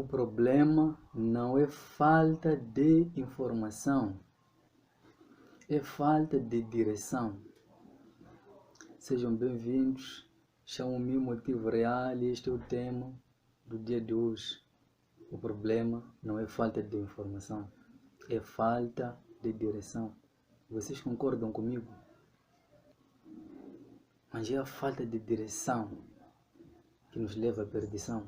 O problema não é falta de informação, é falta de direção. Sejam bem-vindos, chamo-me Motivo Real e este é o tema do dia de hoje. O problema não é falta de informação, é falta de direção. Vocês concordam comigo? Mas é a falta de direção que nos leva à perdição.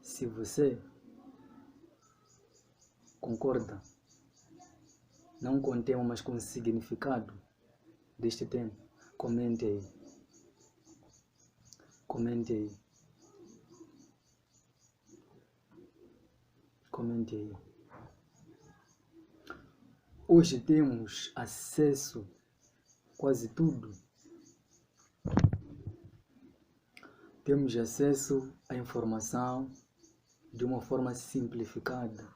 Se você concorda, não com o tema, mas com o significado deste tema, comente aí. Comente aí. Comente aí. Hoje temos acesso a quase tudo. Temos acesso à informação de uma forma simplificada,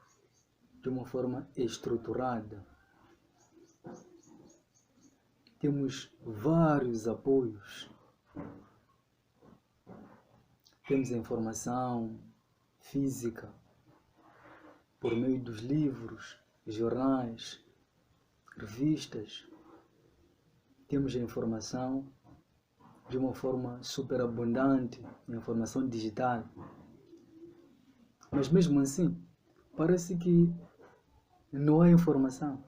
de uma forma estruturada. Temos vários apoios. Temos a informação física por meio dos livros, jornais, revistas. Temos a informação de uma forma superabundante, a informação digital. Mas mesmo assim, parece que não há informação.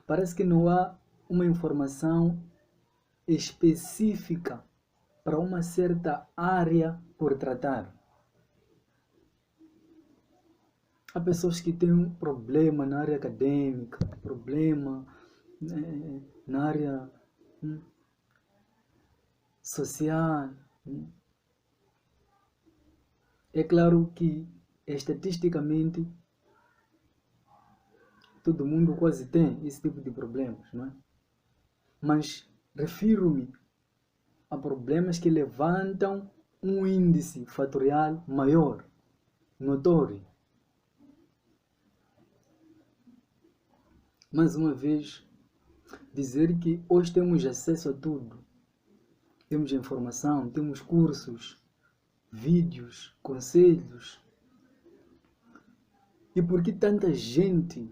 Parece que não há uma informação específica para uma certa área por tratar. Há pessoas que têm um problema na área acadêmica, problema na área social. É claro que estatisticamente todo mundo quase tem esse tipo de problemas, não é? Mas refiro-me a problemas que levantam um índice fatorial maior, notório. Mais uma vez, dizer que hoje temos acesso a tudo. Temos informação, temos cursos, vídeos, conselhos. E por que tanta gente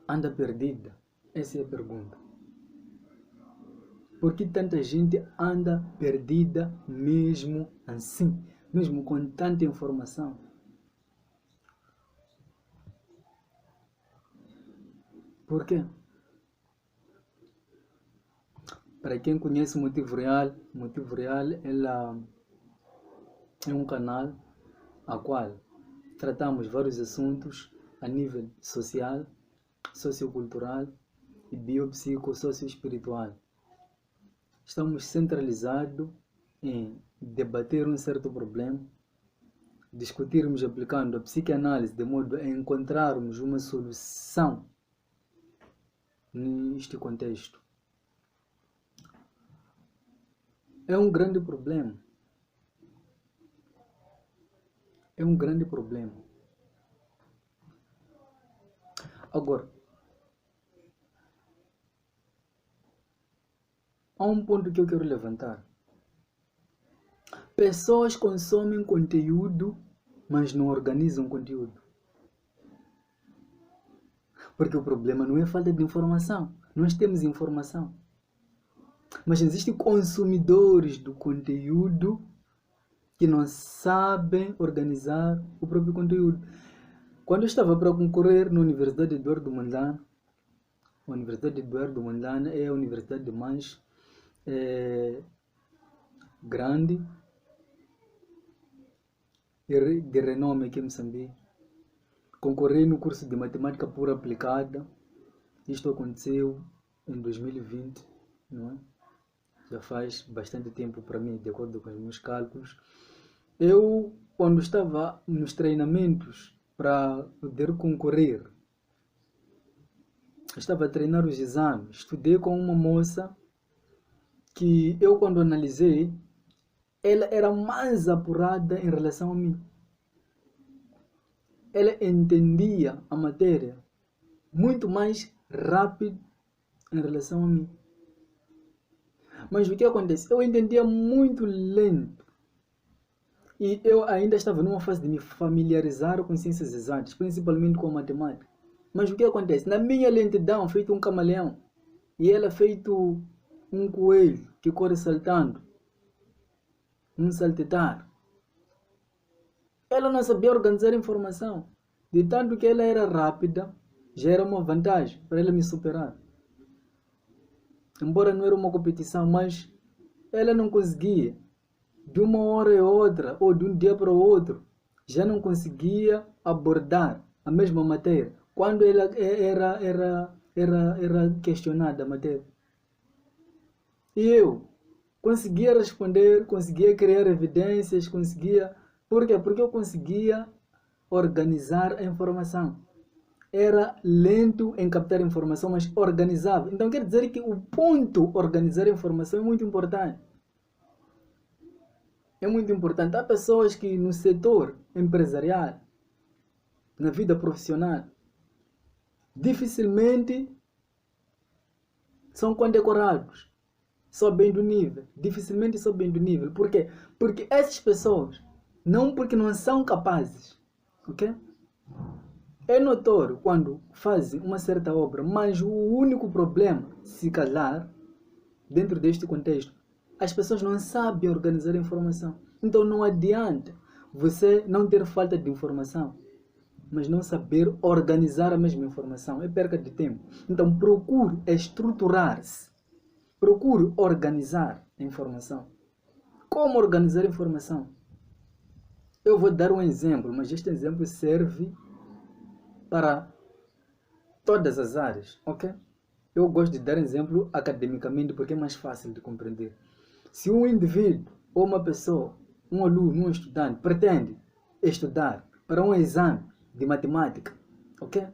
anda perdida? Essa é a pergunta. Por que tanta gente anda perdida mesmo assim? Mesmo com tanta informação? Por quê? Para quem conhece o Motivo Real ela é um canal a qual tratamos vários assuntos a nível social, sociocultural e biopsico-socioespiritual. Estamos centralizados em debater um certo problema, discutirmos aplicando a psicanálise de modo a encontrarmos uma solução neste contexto. É um grande problema. É um grande problema. Agora, há um ponto que eu quero levantar. Pessoas consomem conteúdo, mas não organizam conteúdo. Porque o problema não é falta de informação. Nós temos informação. Mas existem consumidores do conteúdo que não sabem organizar o próprio conteúdo. Quando eu estava para concorrer na Universidade Eduardo Mondlane, a Universidade Eduardo Mondlane é a universidade mais grande e de renome aqui em Moçambique. Concorri no curso de Matemática Pura Aplicada. Isto aconteceu em 2020, não é? Já faz bastante tempo para mim, de acordo com os meus cálculos. Eu, quando estava nos treinamentos para poder concorrer, estava a treinar os exames, estudei com uma moça que eu, quando analisei, ela era mais apurada em relação a mim. Ela entendia a matéria muito mais rápido em relação a mim. Mas o que acontece? Eu entendia muito lento. E eu ainda estava numa fase de me familiarizar com ciências exatas, principalmente com matemática. Mas o que acontece? Na minha lentidão, feito um camaleão, e ela feito um coelho que corre saltando, um saltitar. Ela não sabia organizar a informação. De tanto que ela era rápida, já era uma vantagem para ela me superar. Embora não era uma competição, mas ela não conseguia. De uma hora a outra, ou de um dia para o outro, já não conseguia abordar a mesma matéria. Quando ela era questionada a matéria. E eu conseguia responder, conseguia criar evidências, conseguia... Por quê? Porque eu conseguia organizar a informação. Era lento em captar a informação, mas organizava. Então quer dizer que o ponto organizar a informação é muito importante. É muito importante. Há pessoas que no setor empresarial, na vida profissional, dificilmente são condecorados. Sobem do nível. Dificilmente sobem do nível. Por quê? Porque essas pessoas, não porque não são capazes, ok? É notório quando fazem uma certa obra, mas o único problema, se calhar, dentro deste contexto, as pessoas não sabem organizar a informação. Então não adianta você não ter falta de informação, mas não saber organizar a mesma informação. É perca de tempo. Então procure estruturar-se. Procure organizar a informação. Como organizar a informação? Eu vou dar um exemplo, mas este exemplo serve para todas as áreas, ok? Eu gosto de dar exemplo academicamente porque é mais fácil de compreender. Se um indivíduo ou uma pessoa, um aluno, um estudante, pretende estudar para um exame de matemática, ok?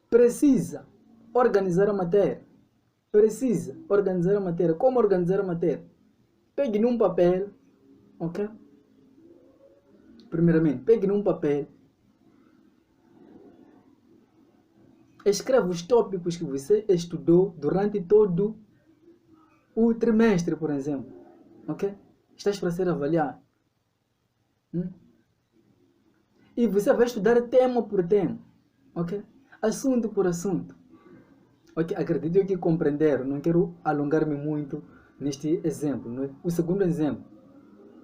Precisa organizar a matéria. Precisa organizar a matéria. Como organizar a matéria? Pegue num papel, ok? Primeiramente, pegue num papel. Escreva os tópicos que você estudou durante todo o trimestre, por exemplo. Ok? Estás para ser avaliado. E você vai estudar tema por tema. Ok? Assunto por assunto. Ok? Acredito que compreenderam. Não quero alongar-me muito neste exemplo. O segundo exemplo.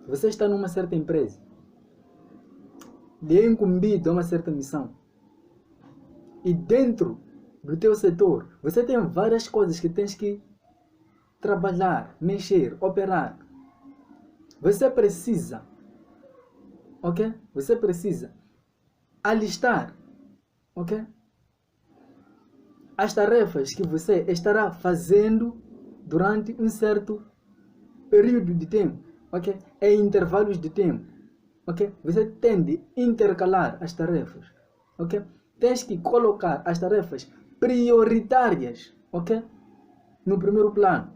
Você está numa certa empresa. Lhe é incumbido a uma certa missão. E dentro do teu setor, você tem várias coisas que tens que trabalhar, mexer, operar. Você precisa, ok? Você precisa alistar, ok? As tarefas que você estará fazendo durante um certo período de tempo, ok? Em intervalos de tempo, ok? Você tem de intercalar as tarefas, ok? Tens que colocar as tarefas prioritárias, ok? No primeiro plano,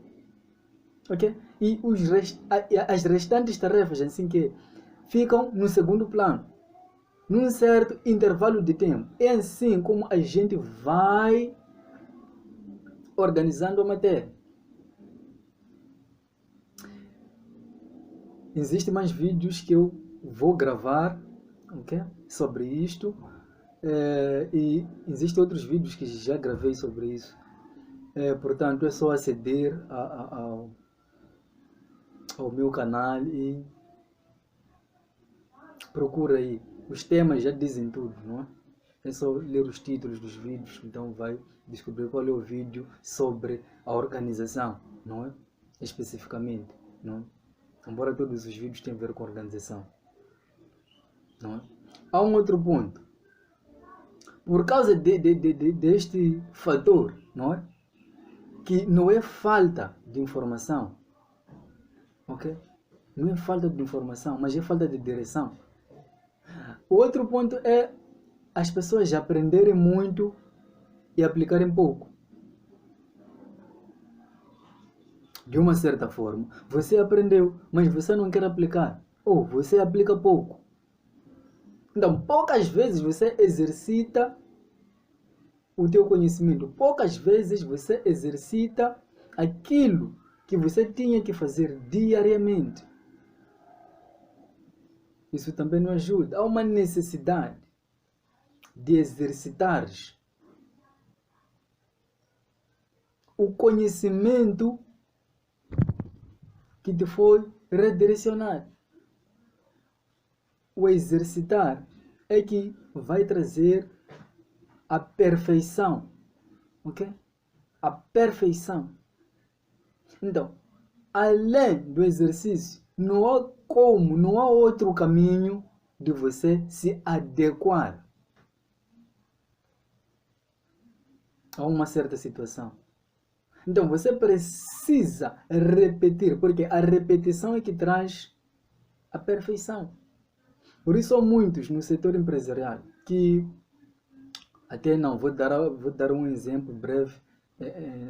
ok? E as restantes tarefas, assim que ficam no segundo plano, num certo intervalo de tempo. É assim como a gente vai organizando a matéria. Existem mais vídeos que eu vou gravar, ok? Sobre isto. E existem outros vídeos que já gravei sobre isso. Portanto, é só aceder ao meu canal e procura aí. Os temas já dizem tudo, não é? É só ler os títulos dos vídeos, então vai descobrir qual é o vídeo sobre a organização, não é? Especificamente, não é? Embora todos os vídeos tenham a ver com organização, não é? Há um outro ponto. Por causa deste fator, não é? Que não é falta de informação, ok? Não é falta de informação, mas é falta de direção. O outro ponto é as pessoas já aprenderem muito e aplicarem pouco. De uma certa forma, você aprendeu, mas você não quer aplicar, ou você aplica pouco. Então, poucas vezes você exercita o teu conhecimento, poucas vezes você exercita aquilo que você tinha que fazer diariamente. Isso também não ajuda. Há uma necessidade de exercitares o conhecimento que te foi redirecionado. O exercitar é que vai trazer a perfeição, ok? A perfeição. Então, além do exercício, não há outro caminho de você se adequar a uma certa situação. Então, você precisa repetir, porque a repetição é que traz a perfeição. Por isso, há muitos no setor empresarial que, até não, vou dar um exemplo breve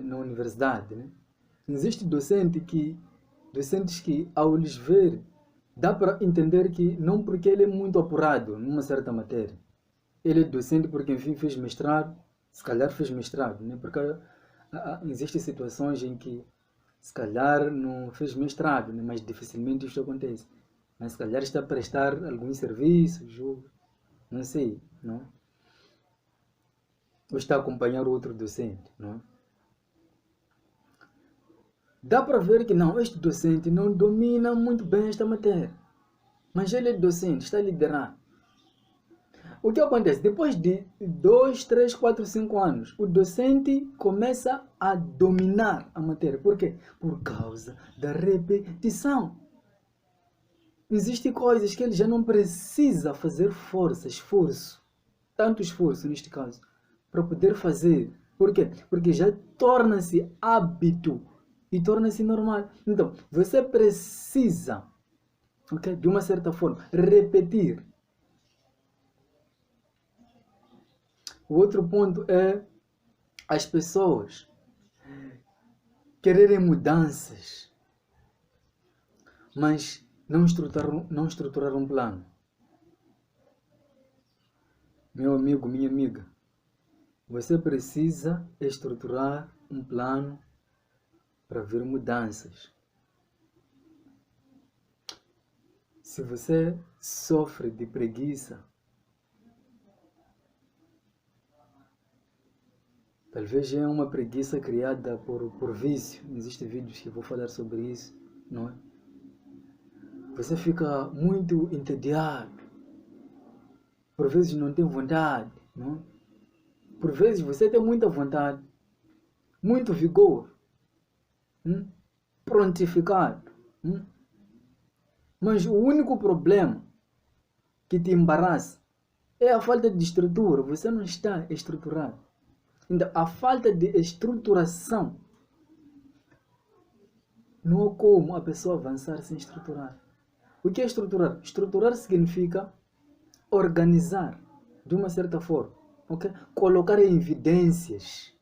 na universidade, né? Existe docentes que, ao lhes ver, dá para entender que não porque ele é muito apurado numa certa matéria. Ele é docente porque, enfim, fez mestrado, se calhar fez mestrado, né? Porque existem situações em que, se calhar, não fez mestrado, né? Mas dificilmente isto acontece. Mas, se calhar, está a prestar alguns serviços, não sei, não? Ou está a acompanhar outro docente, não? Dá para ver que não, este docente não domina muito bem esta matéria. Mas ele é docente, está a liderar. O que acontece? Depois de 2, 3, 4, 5 anos, o docente começa a dominar a matéria. Por quê? Por causa da repetição. Existem coisas que ele já não precisa fazer força, esforço. Tanto esforço, neste caso, para poder fazer. Por quê? Porque já torna-se hábito e torna-se normal. Então, você precisa, okay, de uma certa forma, repetir. O outro ponto é as pessoas quererem mudanças, mas não estruturar um plano. Meu amigo, minha amiga, você precisa estruturar um plano para ver mudanças. Se você sofre de preguiça, talvez é uma preguiça criada por vício. Existem vídeos que vou falar sobre isso, não é? Você fica muito entediado. Por vezes não tem vontade, não é? Por vezes você tem muita vontade, muito vigor, prontificado. Mas o único problema que te embaraça é a falta de estrutura. Você não está estruturado. Então, a falta de estruturação não há como a pessoa avançar sem estruturar. O que é estruturar? Estruturar significa organizar de uma certa forma, okay? Colocar em evidências,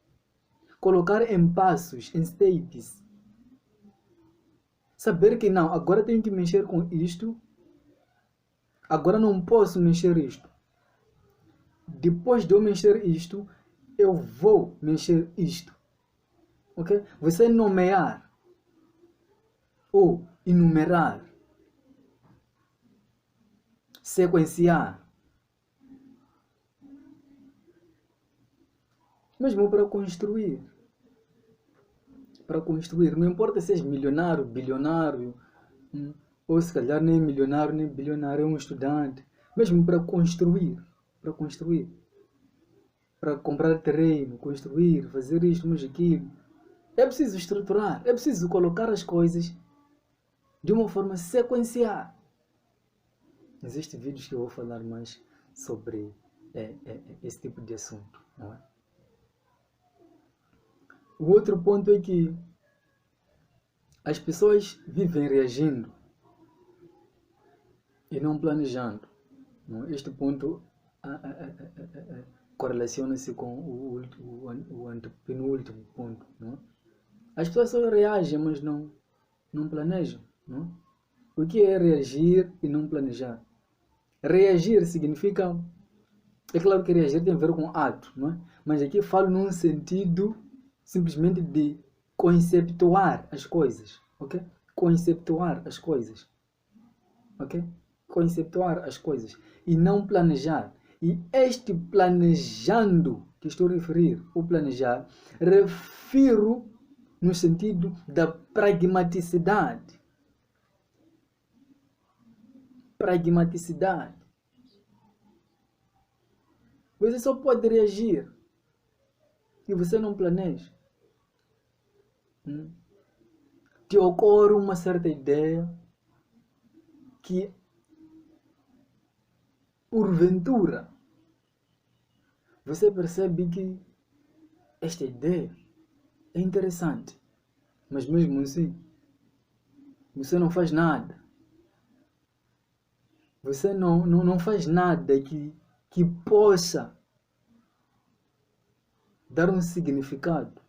colocar em passos, em stages. Saber que não, agora tenho que mexer com isto, agora não posso mexer isto. Depois de eu mexer isto, eu vou mexer isto. Ok? Você nomear ou enumerar, sequenciar, mesmo para construir. Para construir, não importa se és milionário, bilionário, ou se calhar nem milionário, nem bilionário, é um estudante, mesmo para construir, para comprar terreno, construir, fazer isto, mas aquilo. É preciso estruturar, é preciso colocar as coisas de uma forma sequencial. Existem vídeos que eu vou falar mais sobre esse tipo de assunto, não é? O outro ponto é que as pessoas vivem reagindo e não planejando. Não é? Este ponto correlaciona-se com o antepenúltimo ponto. Não é? As pessoas só reagem, mas não planejam. Não é? O que é reagir e não planejar? Reagir significa... É claro que reagir tem a ver com ato, não é? Mas aqui falo num sentido simplesmente de conceptuar as coisas, ok? Conceptuar as coisas, ok? Conceptuar as coisas e não planejar. E este planejando que estou a referir, o planejar, refiro no sentido da pragmaticidade. Pragmaticidade. Você só pode reagir e você não planeja. Te ocorre uma certa ideia que, porventura, você percebe que esta ideia é interessante, mas mesmo assim, você não faz nada. Você não faz nada que possa dar um significado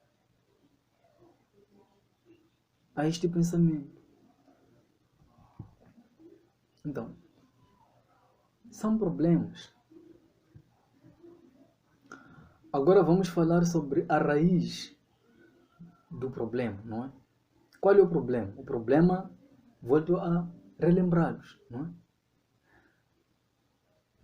a este pensamento. Então, são problemas. Agora vamos falar sobre a raiz do problema, não é? Qual é o problema? O problema, volto a relembrá-los, não é?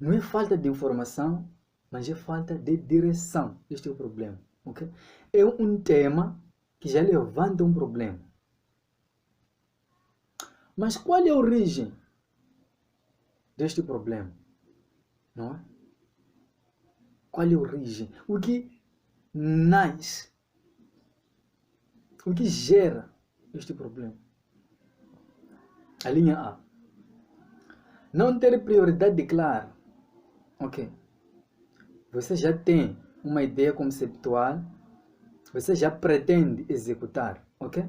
Não é falta de informação, mas é falta de direção. Este é o problema, ok? É um tema que já levanta um problema. Mas qual é a origem deste problema? Não é? Qual é a origem? O que nasce? O que gera este problema? A linha A. Não ter prioridade clara. Ok. Você já tem uma ideia conceptual, você já pretende executar, ok?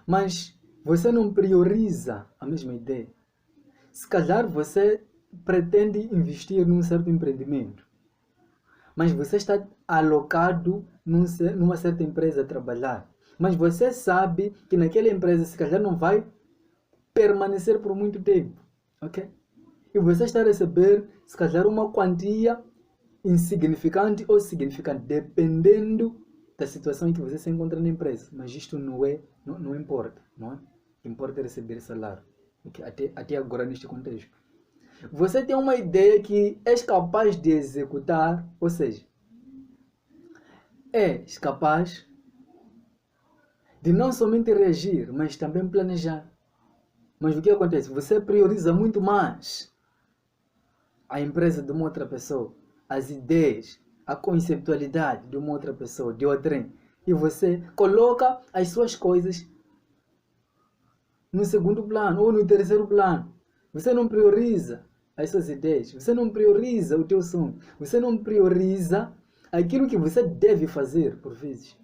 Mas você não prioriza a mesma ideia. Se calhar você pretende investir num certo empreendimento, mas você está alocado numa certa empresa a trabalhar. Mas você sabe que naquela empresa se calhar não vai permanecer por muito tempo, ok? E você está a receber se calhar uma quantia insignificante ou significante, dependendo da situação em que você se encontra na empresa. Mas isto não importa, não é? Importa receber salário, okay? Até agora neste contexto. Você tem uma ideia que és capaz de executar, ou seja, és capaz de não somente reagir, mas também planejar. Mas o que acontece? Você prioriza muito mais a empresa de uma outra pessoa, as ideias, a conceptualidade de uma outra pessoa, de outrem. E você coloca as suas coisas no segundo plano ou no terceiro plano. Você não prioriza as suas ideias, você não prioriza o teu sonho, você não prioriza aquilo que você deve fazer por vezes.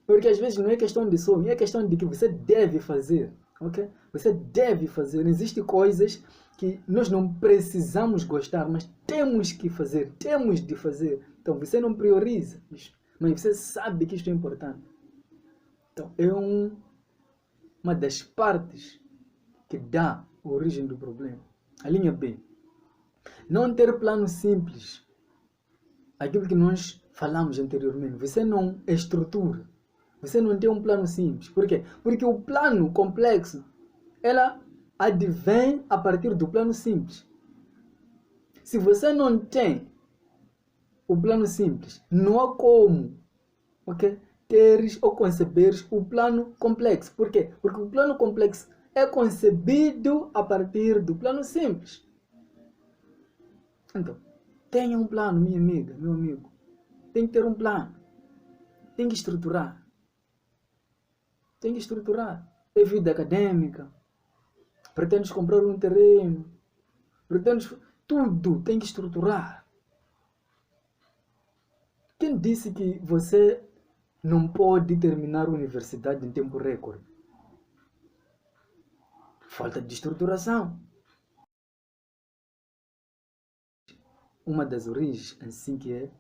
Porque às vezes não é questão de sonho, é questão de que você deve fazer, ok? Você deve fazer. Existem coisas que nós não precisamos gostar, mas temos que fazer, temos de fazer. Então você não prioriza isto, mas você sabe que isto é importante. Então é uma das partes que dá a origem do problema. A linha B. Não ter plano simples. Aquilo que nós falamos anteriormente. Você não estrutura. Você não tem um plano simples. Por quê? Porque o plano complexo, ela advém a partir do plano simples. Se você não tem o plano simples, não há como, ok, teres ou conceberes o plano complexo. Por quê? Porque o plano complexo é concebido a partir do plano simples. Então, tenha um plano, minha amiga, meu amigo. Tem que ter um plano. Tem que estruturar. Tem que estruturar. É vida acadêmica. Pretendes comprar um terreno. Pretendes... Tudo tem que estruturar. Quem disse que você não pode terminar a universidade em tempo recorde? Falta de estruturação. Uma das origens, assim que é,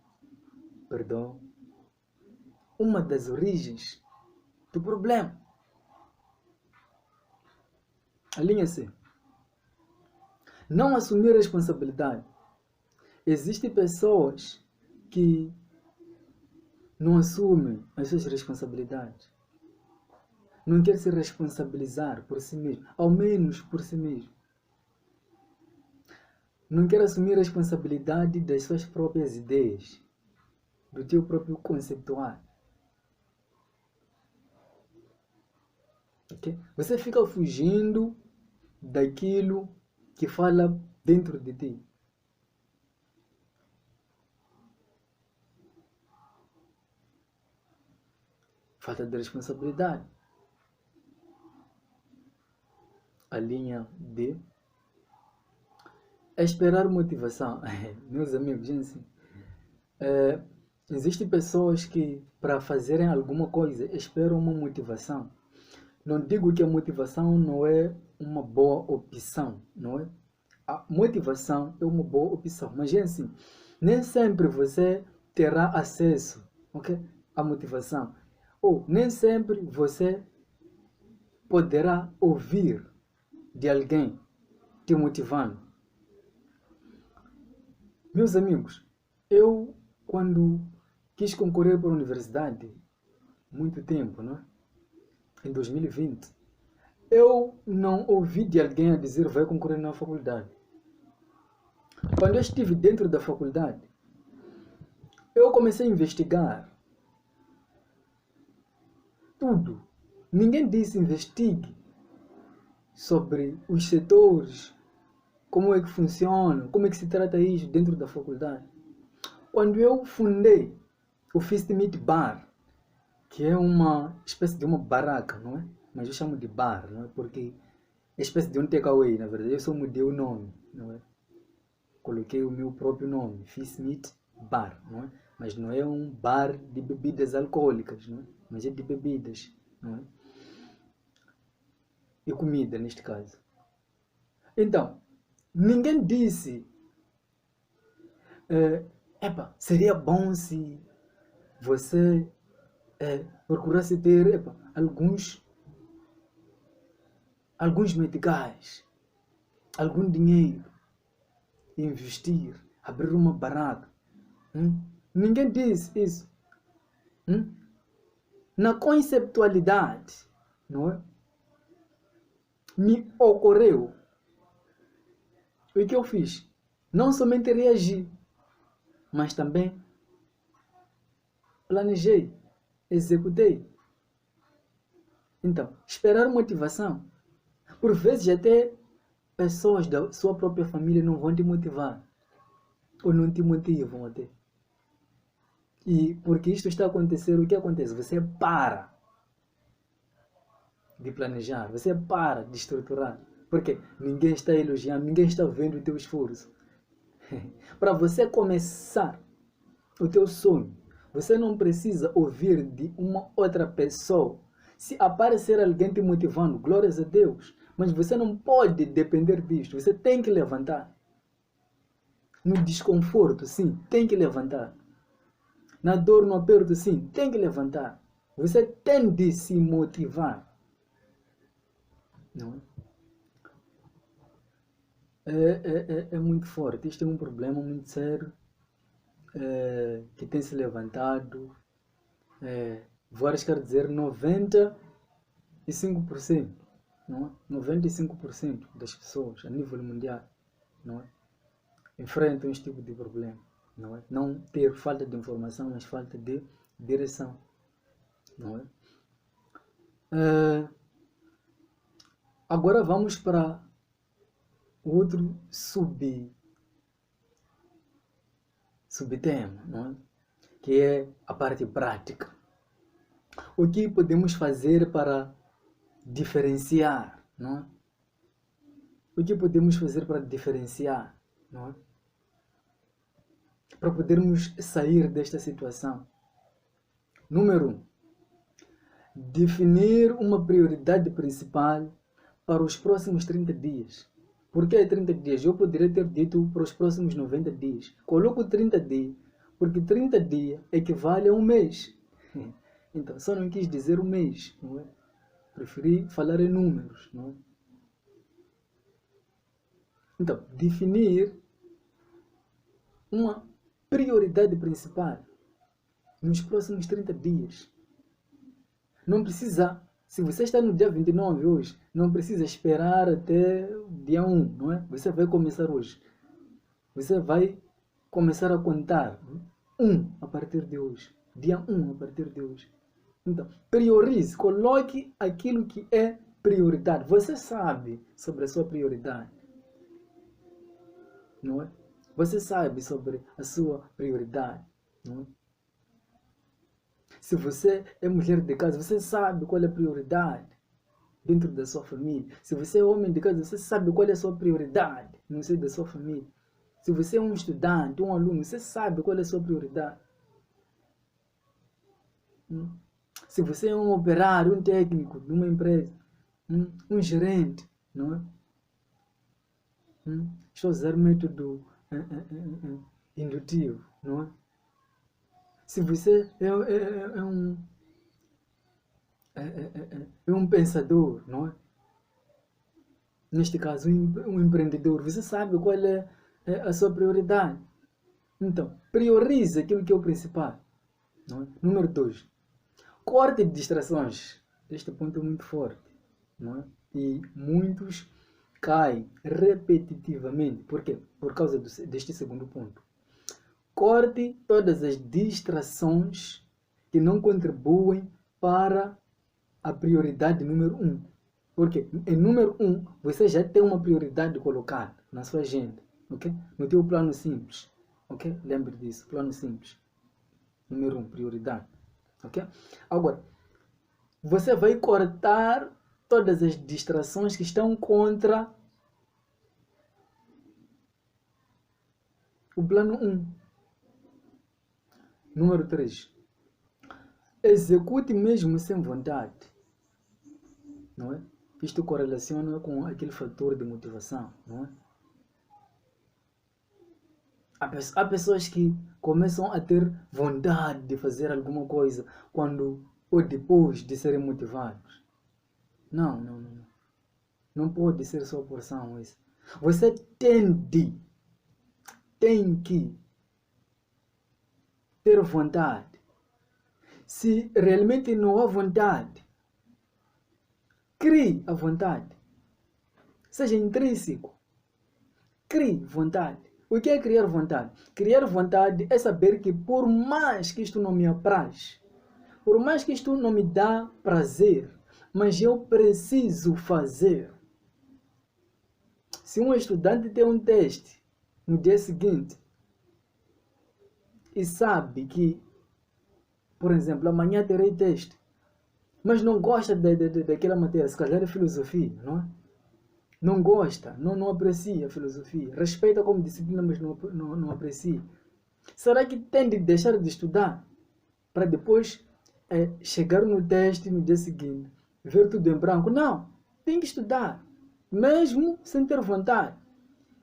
uma das origens do problema. A linha C. Não assumir responsabilidade. Existem pessoas que não assumem as suas responsabilidades. não quer se responsabilizar por si mesmo, ao menos por si mesmo. Não quer assumir a responsabilidade das suas próprias ideias, do teu próprio conceituar. Okay? Você fica fugindo daquilo que fala dentro de ti. Falta de responsabilidade. A linha D. Esperar motivação. Meus amigos, gente, existem pessoas que, para fazerem alguma coisa, esperam uma motivação. Não digo que a motivação não é uma boa opção, não é? A motivação é uma boa opção, mas é assim, nem sempre você terá acesso, ok, à motivação. Ou nem sempre você poderá ouvir de alguém te motivando. Meus amigos, eu quando quis concorrer para a universidade, muito tempo, não é? Em 2020, eu não ouvi de alguém a dizer vai concorrer na faculdade. Quando eu estive dentro da faculdade, eu comecei a investigar tudo. Ninguém disse investigue sobre os setores, como é que funciona, como é que se trata isso dentro da faculdade. Quando eu fundei o Fist Meat Bar, que é uma espécie de uma barraca, não é? Mas eu chamo de bar, não é? Porque é espécie de um takeaway, na verdade. Eu só mudei o nome, não é? Coloquei o meu próprio nome, Fist Meat Bar, não é? Mas não é um bar de bebidas alcoólicas, não é? Mas é de bebidas, não é? E comida, neste caso. Então, ninguém disse seria bom se você procurasse ter alguns meticais, algum dinheiro, investir, abrir uma barraca. Ninguém disse isso. Na conceptualidade, não é? Me ocorreu. O que eu fiz? Não somente reagi, mas também planejei, executei. Então, esperar motivação. Por vezes até pessoas da sua própria família não vão te motivar. Ou não te motivam até. E porque isto está a acontecer, o que acontece? Você para de planejar, você para de estruturar. Porque ninguém está elogiando, ninguém está vendo o teu esforço. Para você começar o teu sonho, você não precisa ouvir de uma outra pessoa. Se aparecer alguém te motivando, glórias a Deus. Mas você não pode depender disto. Você tem que levantar. No desconforto, sim, tem que levantar. Na dor, no aperto, sim, tem que levantar. Você tem de se motivar. Não é? É muito forte. Isto é um problema muito sério que tem se levantado. Vou arriscar dizer 95%. Não é? 95% das pessoas a nível mundial, não é? Enfrentam este tipo de problema. Não é? Não ter falta de informação, mas falta de direção. Não é? Agora vamos para outro subtema, não é? Que é a parte prática. O que podemos fazer para diferenciar, não é? O que podemos fazer para diferenciar, não é? Para podermos sair desta situação. Número 1. Definir uma prioridade principal para os próximos 30 dias. Por que 30 dias? Eu poderia ter dito para os próximos 90 dias. Coloco 30 dias, porque 30 dias equivale a um mês. Então, só não quis dizer um mês, não é? Preferi falar em números, não é? Então, definir uma prioridade principal nos próximos 30 dias. Não precisa Se você está no dia 29 hoje, não precisa esperar até o dia 1, não é? Você vai começar hoje. Você vai começar a contar 1 a partir de hoje. Dia 1 a partir de hoje. Então, priorize, coloque aquilo que é prioridade. Você sabe sobre a sua prioridade, não é? Você sabe sobre a sua prioridade, não é? Se você é mulher de casa, você sabe qual é a prioridade dentro da sua família. Se você é homem de casa, você sabe qual é a sua prioridade no seio da sua família. Se você é um estudante, um aluno, você sabe qual é a sua prioridade. Se você é um operário, um técnico de uma empresa, um gerente, não é? Estou a usar método indutivo, não é? Se você é um pensador, não é? Neste caso, um empreendedor, você sabe qual é a sua prioridade. Então, priorize aquilo que é o principal. Não é? Número 2. Corte de distrações. Este ponto é muito forte. Não é? E muitos caem repetitivamente. Por quê? Por causa deste segundo ponto. Corte todas as distrações que não contribuem para a prioridade número 1. Porque em número 1, você já tem uma prioridade colocada na sua agenda. Okay? No teu plano simples. Okay? Lembre disso, plano simples. Número 1, prioridade. Okay? Agora, você vai cortar todas as distrações que estão contra o plano 1. Número 3. Execute mesmo sem vontade. Não é? Isto correlaciona com aquele fator de motivação, não é? Há pessoas que começam a ter vontade de fazer alguma coisa quando ou depois de serem motivados. Não. Não pode ser sua porção isso. Você tem que ter vontade. Se realmente não há vontade, crie a vontade. Seja intrínseco. Crie vontade. O que é criar vontade? Criar vontade é saber que por mais que isto não me apraz, por mais que isto não me dá prazer, mas eu preciso fazer. Se um estudante tem um teste no dia seguinte e sabe que, por exemplo, amanhã terei teste, mas não gosta daquela matéria, se calhar é filosofia, não é? Não gosta, não aprecia a filosofia, respeita como disciplina, mas não aprecia. Será que tem de deixar de estudar para depois chegar no teste no dia seguinte, ver tudo em branco? Não, tem que estudar, mesmo sem ter vontade.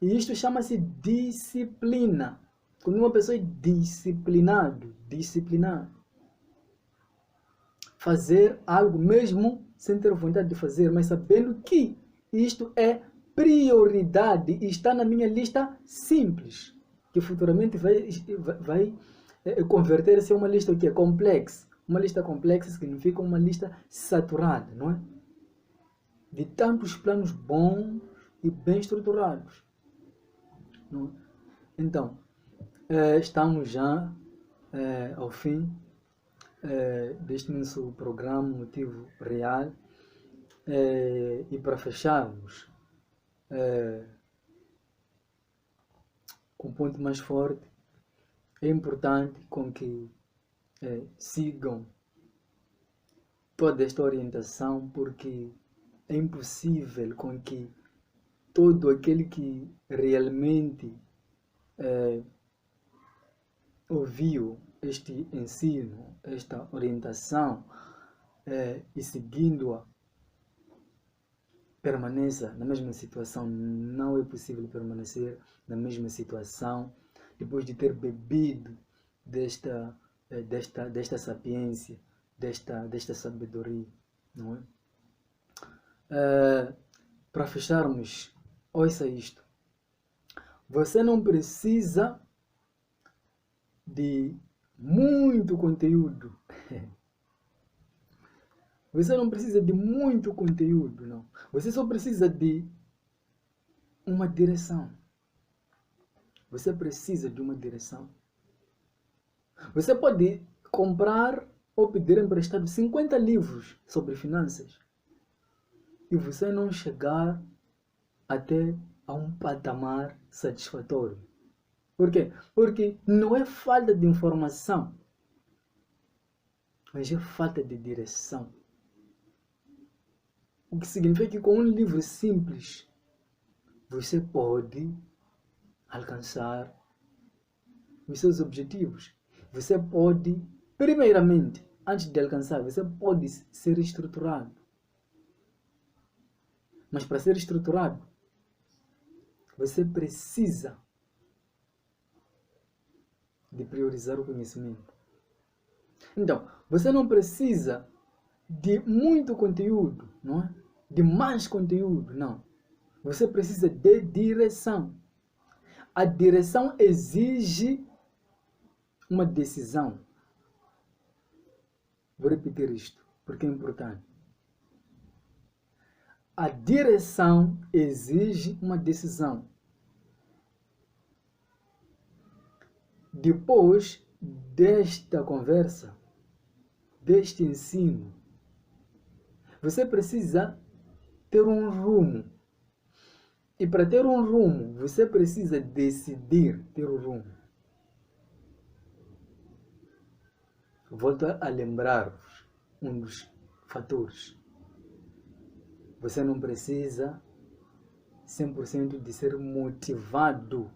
E isto chama-se disciplina. Quando uma pessoa é disciplinado, fazer algo mesmo sem ter vontade de fazer, mas sabendo que isto é prioridade e está na minha lista simples, que futuramente vai converter-se em uma lista que é complexa. Uma lista complexa significa uma lista saturada, não é? De tantos planos bons e bem estruturados. Não é? Então, estamos já ao fim deste nosso programa Motivo Real. E para fecharmos com um ponto mais forte, é importante com que sigam toda esta orientação, porque é impossível com que todo aquele que realmente ouviu este ensino, esta orientação e seguindo-a, permaneça na mesma situação. Não é possível permanecer na mesma situação depois de ter bebido desta sapiência, desta sabedoria, não é? Para fecharmos, ouça isto. Você não precisa de muito conteúdo Você não precisa de muito conteúdo, não. Você só precisa de uma direção. Você precisa de uma direção. Você pode comprar ou pedir emprestado 50 livros sobre finanças e você não chegar até a um patamar satisfatório. Por quê? Porque não é falta de informação, mas é falta de direção. O que significa que com um livro simples você pode alcançar os seus objetivos. Você pode, primeiramente, antes de alcançar, você pode ser estruturado. Mas para ser estruturado, você precisa de priorizar o conhecimento. Então, você não precisa de muito conteúdo, não é? De mais conteúdo, não. Você precisa de direção. A direção exige uma decisão. Vou repetir isto, porque é importante. A direção exige uma decisão. Depois desta conversa, deste ensino, você precisa ter um rumo. E para ter um rumo, você precisa decidir ter um rumo. Volto a lembrar-vos um dos fatores. Você não precisa 100% de ser motivado.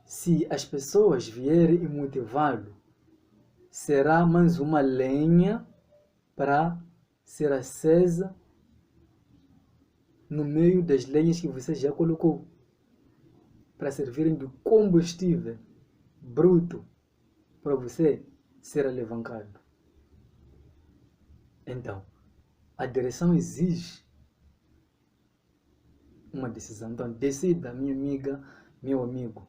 Se as pessoas vierem e motivá-lo, será mais uma lenha para ser acesa no meio das lenhas que você já colocou, para servirem de combustível bruto para você ser alavancado. Então, a direção exige uma decisão. Então, decida, minha amiga, meu amigo.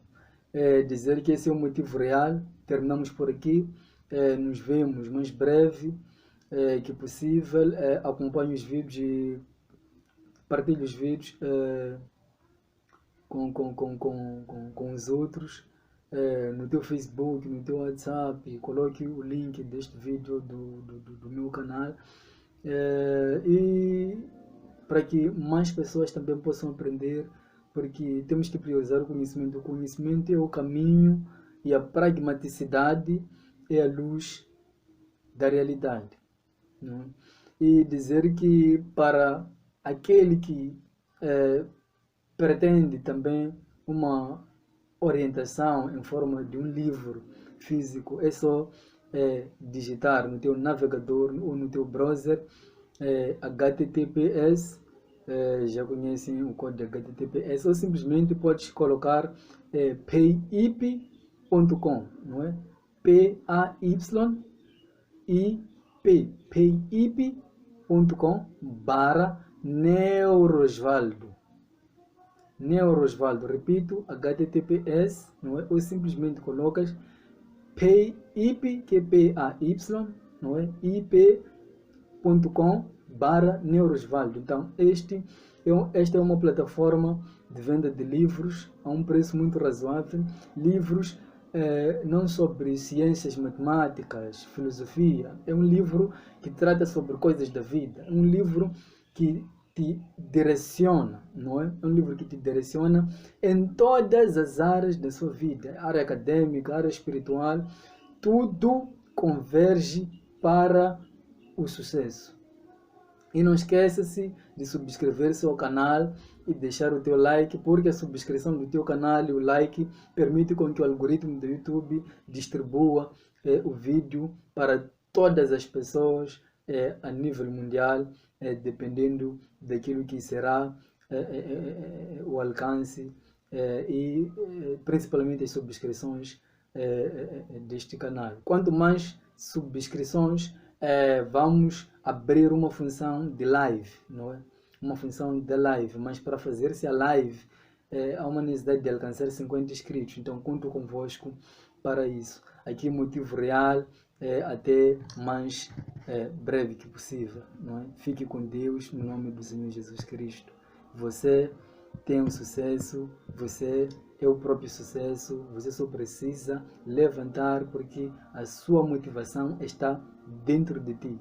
Dizer que esse é o motivo real. Terminamos por aqui. Nos vemos mais breve que possível. Acompanhe os vídeos e partilhe os vídeos com os outros. No teu Facebook, no teu WhatsApp, coloque o link deste vídeo do meu canal. E para que mais pessoas também possam aprender, porque temos que priorizar o conhecimento. O conhecimento é o caminho e a pragmaticidade é a luz da realidade. Não é? E dizer que para aquele que pretende também uma orientação em forma de um livro físico, é só digitar no teu navegador ou no teu browser HTTPS, já conhecem o código HTTPS, ou simplesmente podes colocar payip.com, não é? PAYIP, payip.com/Neurosvaldo. Neurosvaldo, repito, HTTPS, não é? Ou simplesmente colocas payip, que é PAY, não é? ip.com/Neurosvaldo. Então, esta é uma plataforma de venda de livros a um preço muito razoável. Livros não sobre ciências matemáticas, filosofia. É um livro que trata sobre coisas da vida. É um livro que te direciona, não é? É um livro que te direciona em todas as áreas da sua vida. Área acadêmica, área espiritual, tudo converge para o sucesso. E não esqueça-se de subscrever-se ao canal e deixar o teu like, porque a subscrição do teu canal e o like permite com que o algoritmo do YouTube distribua o vídeo para todas as pessoas a nível mundial, dependendo daquilo que será o alcance e principalmente as subscrições deste canal. Quanto mais subscrições, vamos abrir uma função de live, não é? Uma função de live, mas para fazer-se a live há uma necessidade de alcançar 50 inscritos, então conto convosco para isso. Aqui motivo real, até mais breve que possível, não é? Fique com Deus no nome do Senhor Jesus Cristo. Você tem um sucesso, você é o próprio sucesso, você só precisa levantar porque a sua motivação está dentro de ti.